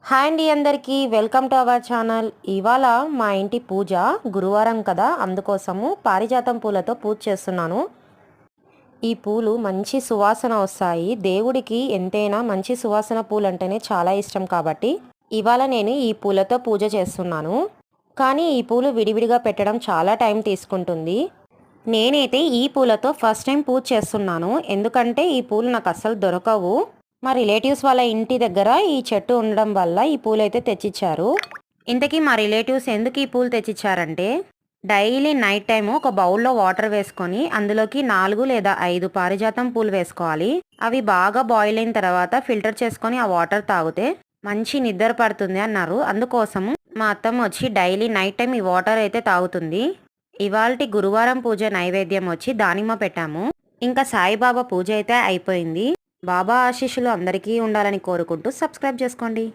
Hi అండి అందరికీ welcome to our channel. ఇవాళ మా ఇంటి పూజ గురువారం కదా, అందుకోసము పారిజాతం పూలతో పూజ చేస్తున్నాను. ఈ పూలు మంచి సువాసన వస్తాయి. దేవుడికి ఎంతైనా మంచి సువాసన పూలు అంటేనే చాలా ఇష్టం కాబట్టి ఇవాళ నేను ఈ పూలతో పూజ చేస్తున్నాను. కానీ ఈ పూలు విడివిడిగా పెట్టడం చాలా టైం తీసుకుంటుంది. నేనైతే ఈ పూలతో ఫస్ట్ టైం పూజ చేస్తున్నాను. ఎందుకంటే ఈ పూలు నాకు అస్సలు దొరకవు. మా రిలేటివ్స్ వాళ్ళ ఇంటి దగ్గర ఈ చెట్టు ఉండడం వల్ల ఈ పూలు అయితే తెచ్చిచ్చారు. ఇంతకీ మా రిలేటివ్స్ ఎందుకు ఈ పూలు తెచ్చిచ్చారంటే, డైలీ నైట్ టైము ఒక బౌల్లో వాటర్ వేసుకొని అందులోకి 4 లేదా 5 పారిజాతం పూలు వేసుకోవాలి. అవి బాగా బాయిల్ అయిన తర్వాత ఫిల్టర్ చేసుకొని ఆ వాటర్ తాగితే మంచి నిద్ర పడుతుంది అన్నారు. అందుకోసము మా అత్తమ్మ వచ్చి డైలీ నైట్ టైం ఈ వాటర్ అయితే తాగుతుంది. ఇవాల్టి గురువారం పూజ నైవేద్యం వచ్చి దానిమ్మ పెట్టాము. ఇంకా సాయిబాబా పూజ అయితే అయిపోయింది. బాబా ఆశీస్సులు అందరికీ ఉండాలని కోరుకుంటూ సబ్స్క్రైబ్ చేసుకోండి.